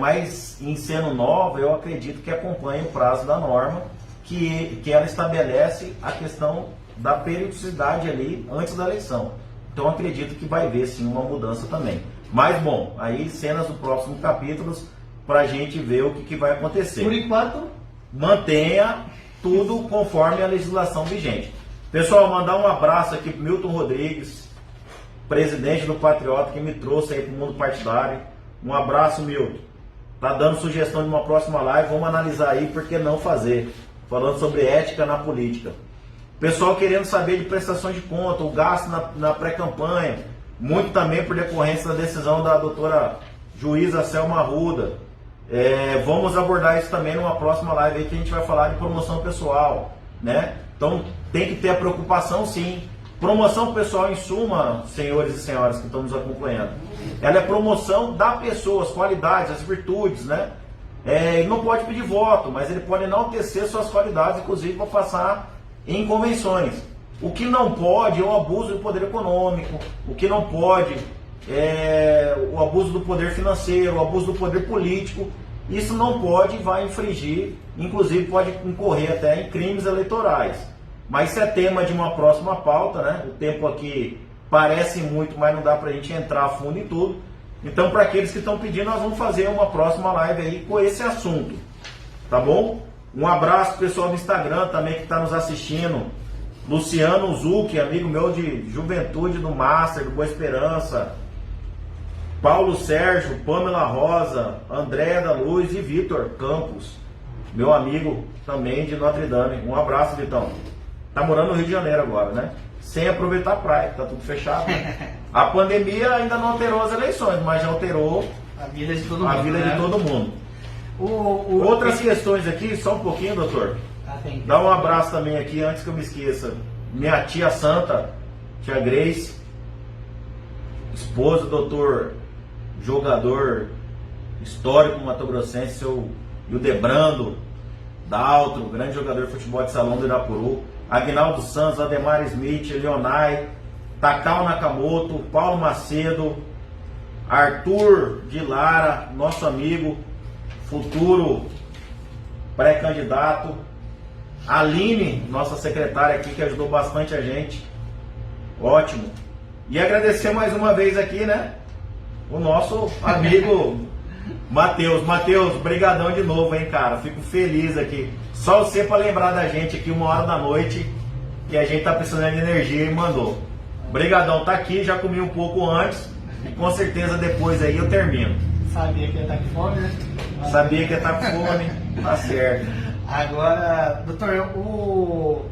mas em sendo nova, eu acredito que acompanha o prazo da norma, que ela estabelece a questão da periodicidade ali antes da eleição. Então acredito que vai haver sim uma mudança também. Mas bom, aí cenas do próximo capítulos para a gente ver o que vai acontecer. Por enquanto, mantenha tudo conforme a legislação vigente. Pessoal, mandar um abraço aqui para Milton Rodrigues, presidente do Patriota, que me trouxe aí para o mundo partidário. Um abraço, Milton. Tá dando sugestão de uma próxima live, vamos analisar aí por que não fazer. Falando sobre ética na política. Pessoal querendo saber de prestações de conta, o gasto na pré-campanha, muito também por decorrência da decisão da doutora juíza Selma Arruda. Vamos abordar isso também numa próxima live aí, que a gente vai falar de promoção pessoal, né? Então tem que ter a preocupação sim. Promoção pessoal, em suma, senhores e senhoras que estão nos acompanhando, ela é promoção da pessoa, as qualidades, as virtudes, né? Ele não pode pedir voto, mas ele pode enaltecer suas qualidades, inclusive para passar em convenções. O que não pode é o abuso do poder econômico, o que não pode é o abuso do poder financeiro, o abuso do poder político. Isso não pode e vai infringir, inclusive pode incorrer até em crimes eleitorais. Mas isso é tema de uma próxima pauta, né? O tempo aqui parece muito, mas não dá pra gente entrar a fundo em tudo. Então, para aqueles que estão pedindo, nós vamos fazer uma próxima live aí com esse assunto. Tá bom? Um abraço pessoal do Instagram também que está nos assistindo. Luciano Zucchi, amigo meu de juventude do Master, do Boa Esperança. Paulo Sérgio, Pamela Rosa, André da Luz e Vitor Campos, meu amigo também de Notre Dame. Um abraço, Vitão. Tá morando no Rio de Janeiro agora, né? Sem aproveitar a praia, tá tudo fechado, né? A pandemia ainda não alterou as eleições, mas já alterou a vida de todo mundo. A vida, né, de todo mundo. Outras questões aqui, só um pouquinho, doutor. Dá um abraço também aqui, antes que eu me esqueça. Minha tia Santa, tia Grace, esposa do doutor, jogador histórico mato-grossense, seu Hildebrando Daltro, grande jogador de futebol de salão do Irapuru. Agnaldo Santos, Ademar Smith, Leonai, Takao Nakamoto, Paulo Macedo, Arthur de Lara, nosso amigo, futuro pré-candidato, Aline, nossa secretária aqui, que ajudou bastante a gente, ótimo. E agradecer mais uma vez aqui, né, o nosso amigo Matheus. Matheus, brigadão de novo, hein, cara, fico feliz aqui. Só você para lembrar da gente aqui 1h da noite, que a gente tá precisando de energia e mandou. Brigadão, tá aqui, já comi um pouco antes e com certeza depois aí eu termino. Sabia que ia estar com fome, né? Sabia que ia estar com fome, tá certo. Agora, doutor,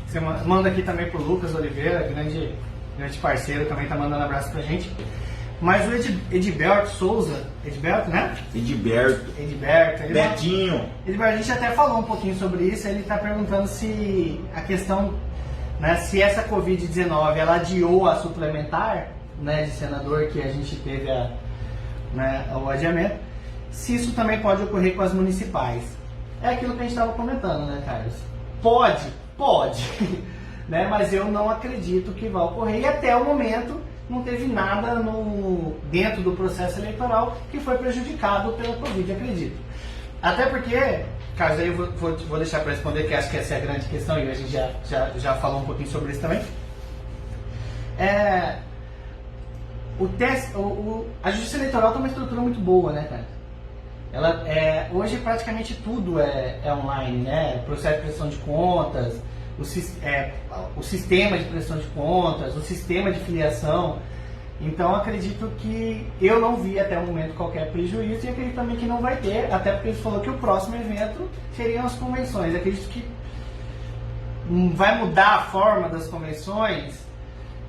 você manda aqui também pro Lucas Oliveira, grande grande parceiro, também tá mandando abraço pra gente. Mas o Edilberto Souza, Edilberto, né? Edilberto. Betinho. Edilberto, a gente até falou um pouquinho sobre isso, ele tá perguntando se a questão, né, se essa Covid-19 ela adiou a suplementar, né, de senador que a gente teve o adiamento, se isso também pode ocorrer com as municipais. É aquilo que a gente estava comentando, né, Carlos? Pode, né, mas eu não acredito que vai ocorrer, e até o momento não teve nada dentro do processo eleitoral que foi prejudicado pela Covid, acredito. Até porque, Carlos, aí eu vou deixar para responder, que acho que essa é a grande questão, e a gente já falou um pouquinho sobre isso também. A Justiça Eleitoral tem uma estrutura muito boa, né, cara? Hoje praticamente tudo é online, né? O processo de prestação de contas, o sistema de prestação de contas, o sistema de filiação. Então acredito que eu não vi até o momento qualquer prejuízo, e acredito também que não vai ter, até porque ele falou que o próximo evento seriam as convenções. Acredito que vai mudar a forma das convenções,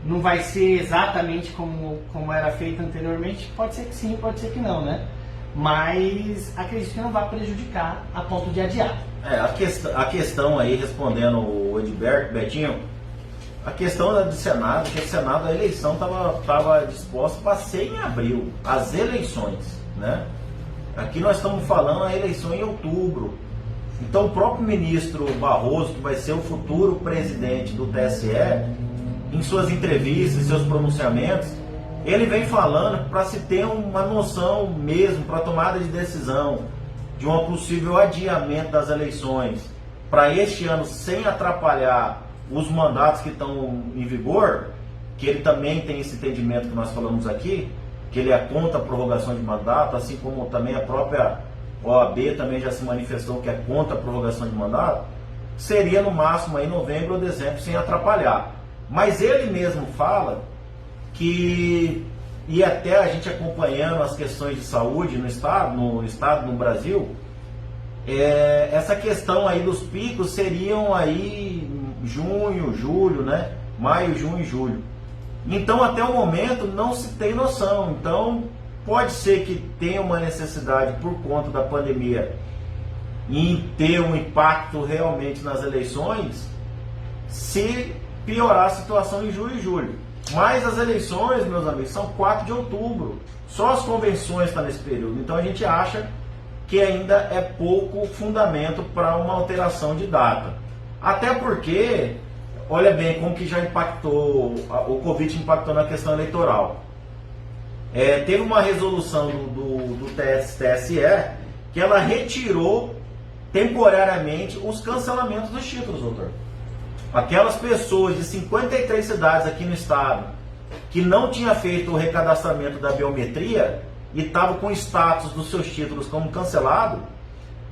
não vai ser exatamente como era feito anteriormente. Pode ser que sim, pode ser que não, né? Mas acredito que não vai prejudicar a ponto de adiar. A questão aí, respondendo o Edilberto, Betinho, a questão do Senado, que o Senado, a eleição estava disposta para ser em abril, as eleições, né? Aqui nós estamos falando a eleição em outubro. Então o próprio ministro Barroso, que vai ser o futuro presidente do TSE, em suas entrevistas, seus pronunciamentos, ele vem falando para se ter uma noção mesmo, para tomada de decisão de um possível adiamento das eleições para este ano, sem atrapalhar os mandatos que estão em vigor, que ele também tem esse entendimento que nós falamos aqui, que ele é contra a prorrogação de mandato, assim como também a própria OAB também já se manifestou que é contra a prorrogação de mandato, seria no máximo aí novembro ou dezembro, sem atrapalhar. Mas ele mesmo fala que, e até a gente acompanhando as questões de saúde no estado, no Brasil, essa questão aí dos picos seriam aí junho, julho, né? Maio, junho e julho. Então até o momento não se tem noção. Então pode ser que tenha uma necessidade por conta da pandemia em ter um impacto realmente nas eleições, se piorar a situação em junho e julho. Mas as eleições, meus amigos, são 4 de outubro. Só as convenções estão nesse período. Então a gente acha que ainda é pouco fundamento para uma alteração de data. Até porque, olha bem como que já impactou, o Covid impactou na questão eleitoral. Teve uma resolução do TSE que ela retirou temporariamente os cancelamentos dos títulos, doutor. Aquelas pessoas de 53 cidades aqui no estado que não tinha feito o recadastramento da biometria e estavam com status dos seus títulos como cancelado,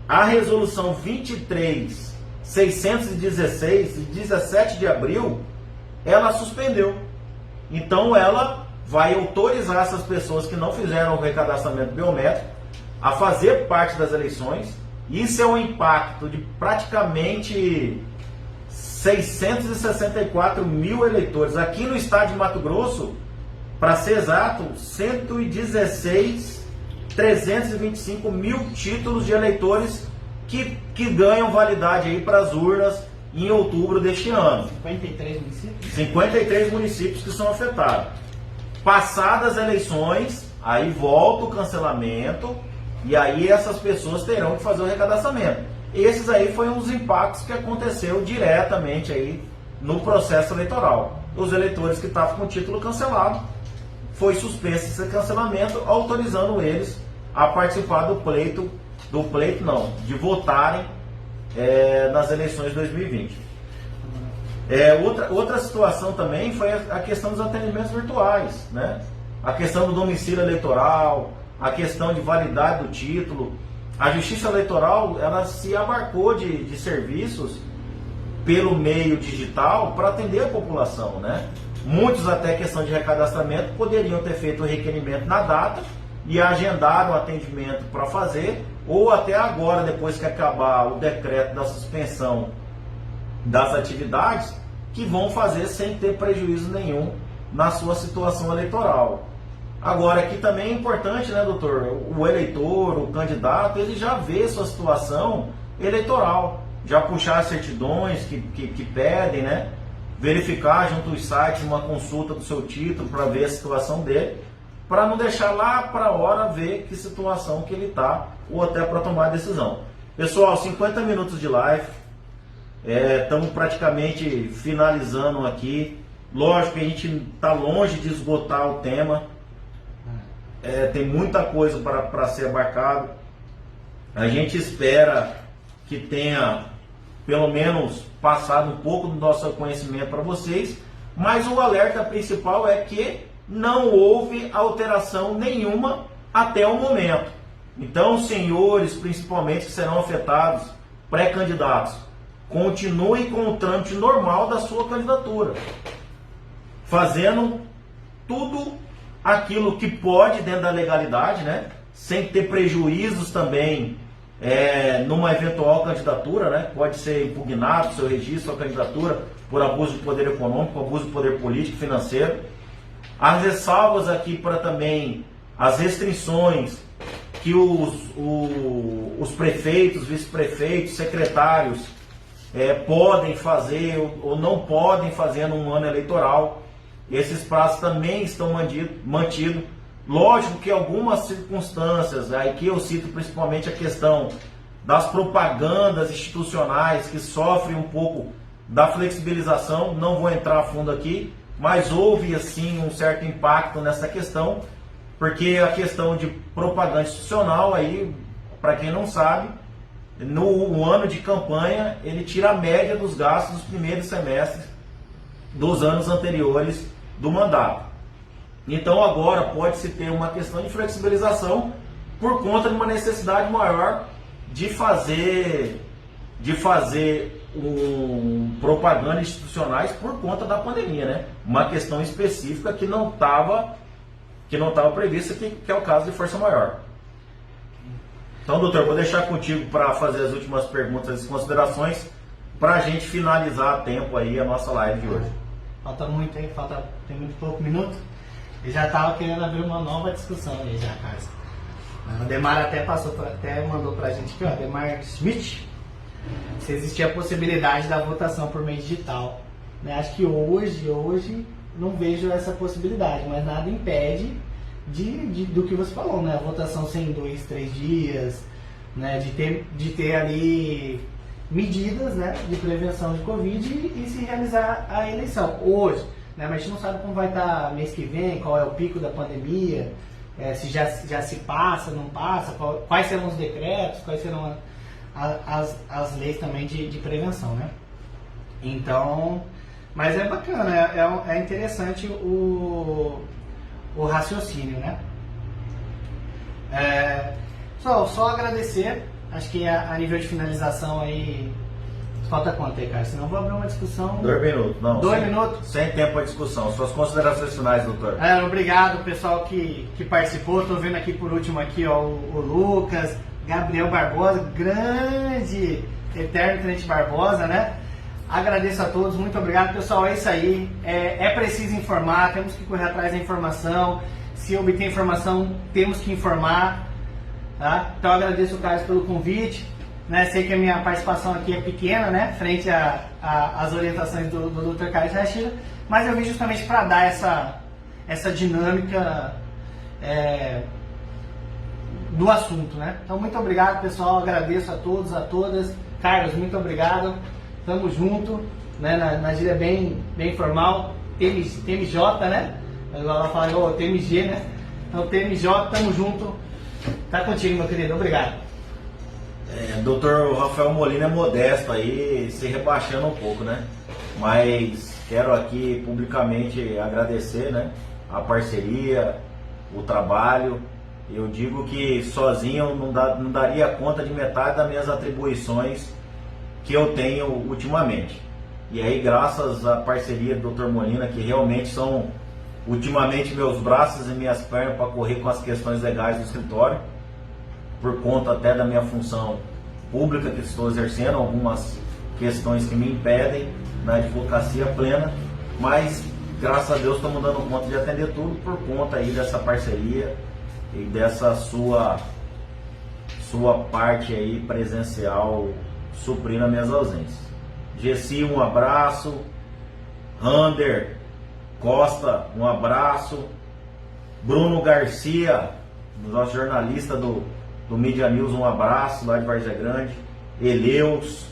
a resolução 23.616, de 17 de abril, ela suspendeu. Então ela vai autorizar essas pessoas que não fizeram o recadastramento biométrico a fazer parte das eleições. Isso é um impacto de praticamente 664 mil eleitores. Aqui no estado de Mato Grosso, para ser exato, 116.325 mil títulos de eleitores que ganham validade aí para as urnas em outubro deste ano. 53 municípios? 53 municípios que são afetados. Passadas as eleições, aí volta o cancelamento e aí essas pessoas terão que fazer o recadastramento. Esses aí foram os impactos que aconteceu diretamente aí no processo eleitoral. Os eleitores que estavam com o título cancelado, foi suspenso esse cancelamento, autorizando eles a participar de votarem nas eleições de 2020. Outra situação também foi a questão dos atendimentos virtuais, né? A questão do domicílio eleitoral, a questão de validade do título. A Justiça Eleitoral, ela se abarcou de serviços pelo meio digital para atender a população, né? Muitos, até questão de recadastramento, poderiam ter feito o requerimento na data e agendaram o atendimento para fazer, ou até agora, depois que acabar o decreto da suspensão das atividades, que vão fazer sem ter prejuízo nenhum na sua situação eleitoral. Agora, aqui também é importante, né, doutor? O eleitor, o candidato, ele já vê sua situação eleitoral, já puxar as certidões que pedem, né? Verificar junto aos sites uma consulta do seu título para ver a situação dele, para não deixar lá para a hora ver que situação que ele está, ou até para tomar a decisão. Pessoal, 50 minutos de live, estamos praticamente finalizando aqui. Lógico que a gente está longe de esgotar o tema, tem muita coisa para ser abarcado. A gente espera que tenha pelo menos passado um pouco do nosso conhecimento para vocês, mas o alerta principal é que não houve alteração nenhuma até o momento. Então, senhores, principalmente que serão afetados, pré-candidatos, continuem com o trâmite normal da sua candidatura, fazendo tudo aquilo que pode dentro da legalidade, né? Sem ter prejuízos também numa eventual candidatura, né? Pode ser impugnado o seu registro, sua candidatura, por abuso de poder econômico, abuso de poder político, financeiro. As ressalvas aqui para também as restrições que os prefeitos, vice-prefeitos, secretários podem fazer ou não podem fazer num ano eleitoral. Esses prazos também estão mantidos. Lógico que algumas circunstâncias, aqui eu cito principalmente a questão das propagandas institucionais que sofrem um pouco da flexibilização, não vou entrar a fundo aqui, mas houve assim um certo impacto nessa questão, porque a questão de propaganda institucional, aí, para quem não sabe, no ano de campanha ele tira a média dos gastos dos primeiros semestres dos anos anteriores do mandato. Então agora pode-se ter uma questão de flexibilização por conta de uma necessidade maior de fazer propaganda institucionais por conta da pandemia, né? Uma questão específica que não estava prevista, que é o caso de força maior. Então, doutor, vou deixar contigo para fazer as últimas perguntas e considerações para a gente finalizar a tempo aí a nossa live de hoje. Falta muito, hein? Tem muito pouco minuto. Eu já estava querendo abrir uma nova discussão aí já, Carlos. O Demar até mandou pra gente aqui, ó, Demar Schmidt, se existia a possibilidade da votação por meio digital. Né? Acho que hoje não vejo essa possibilidade, mas nada impede do que você falou, né? A votação sem 2, 3 dias, né? de ter ali medidas, né? De prevenção de Covid e se realizar a eleição hoje. Né? Mas a gente não sabe como vai estar mês que vem, qual é o pico da pandemia, se já se passa, não passa, quais serão os decretos, quais serão as leis também de prevenção, né? Então, mas é bacana, é interessante o raciocínio, né? Só agradecer, acho que a nível de finalização aí, falta quanto aí, cara? Senão eu vou abrir uma discussão. 2 minutos, não. 2 minutos? Sem tempo para discussão. Suas considerações finais, doutor. Obrigado, pessoal que participou. Estou vendo aqui por último aqui, ó, o Lucas, Gabriel Barbosa, grande eterno Tenente Barbosa, né? Agradeço a todos, muito obrigado, pessoal. É isso aí. É preciso informar, temos que correr atrás da informação. Se obter informação, temos que informar. Tá? Então agradeço o Carlos pelo convite. Né? Sei que a minha participação aqui é pequena, né? Frente às orientações do Dr. Carlos Rachida, mas eu vim justamente para dar essa dinâmica do assunto, né? Então, muito obrigado, pessoal. Agradeço a todos, a todas. Carlos, muito obrigado. Tamo junto, né? Na gíria bem formal. TMJ, né? Ela fala, TMG, né? Então, TMJ, tamo junto. Tá contigo, meu querido. Obrigado. Dr. Rafael Molina é modesto aí, se rebaixando um pouco, né? Mas quero aqui publicamente agradecer, né? A parceria, o trabalho. Eu digo que sozinho não daria conta de metade das minhas atribuições que eu tenho ultimamente. E aí, graças à parceria do Dr. Molina, que realmente são ultimamente meus braços e minhas pernas para correr com as questões legais do escritório, por conta até da minha função pública que estou exercendo, algumas questões que me impedem na advocacia plena, mas graças a Deus estamos dando conta de atender tudo por conta aí dessa parceria e dessa sua parte aí presencial suprindo as minhas ausências. Gessi, um abraço. Rander Costa, um abraço. Bruno Garcia, nosso jornalista do Media News, um abraço lá de Várzea Grande. Eleus,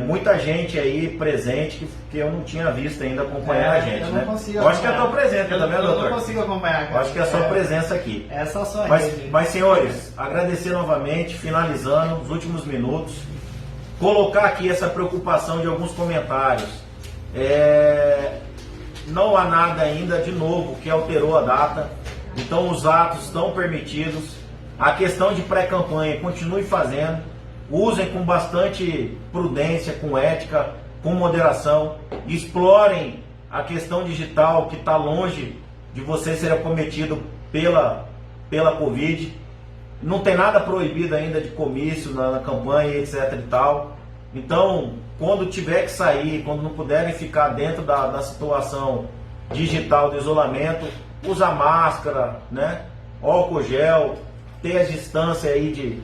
muita gente aí presente que eu não tinha visto ainda acompanhando a gente, né? Eu acho que é a tua presença também, doutor? Eu não consigo acompanhar, cara. Acho que é a sua presença aqui. É só a sua mas, rede. mas, senhores, agradecer novamente, finalizando os últimos minutos, colocar aqui essa preocupação de alguns comentários. Não há nada ainda de novo que alterou a data, então os atos estão permitidos. A questão de pré-campanha, continue fazendo, usem com bastante prudência, com ética, com moderação, explorem a questão digital que está longe de você ser acometido pela Covid. Não tem nada proibido ainda de comício na campanha, etc e tal. Então, quando tiver que sair, quando não puderem ficar dentro da situação digital de isolamento, usa máscara, né? Álcool gel, ter a distância aí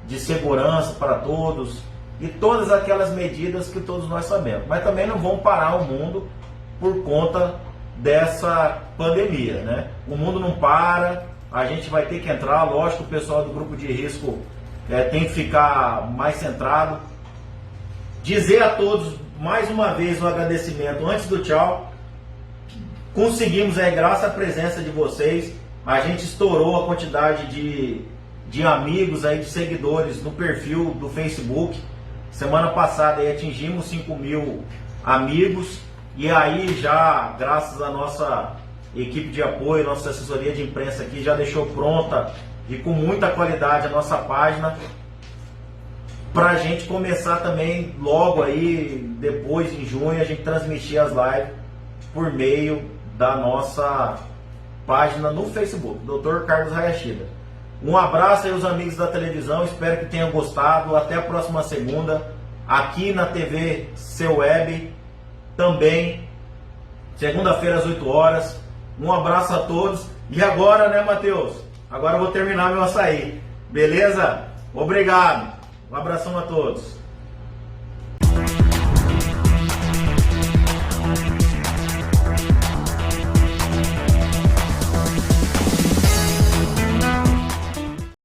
de segurança para todos e todas aquelas medidas que todos nós sabemos. Mas também não vão parar o mundo por conta dessa pandemia, né? O mundo não para, a gente vai ter que entrar, lógico, o pessoal do grupo de risco tem que ficar mais centrado. Dizer a todos, mais uma vez, um agradecimento antes do tchau. Conseguimos, graças à presença de vocês, a gente estourou a quantidade de amigos, aí, de seguidores no perfil do Facebook. Semana passada aí, atingimos 5.000 amigos e aí já, graças à nossa equipe de apoio, nossa assessoria de imprensa aqui, já deixou pronta e com muita qualidade a nossa página, para a gente começar também logo aí, depois em junho, a gente transmitir as lives por meio da nossa página no Facebook, Dr. Carlos Hayashida. Um abraço aí aos amigos da televisão, espero que tenham gostado. Até a próxima segunda, aqui na TV Seu Web, também, segunda-feira às 8 horas. Um abraço a todos. E agora, né, Matheus? Agora eu vou terminar meu açaí. Beleza? Obrigado. Um abração a todos.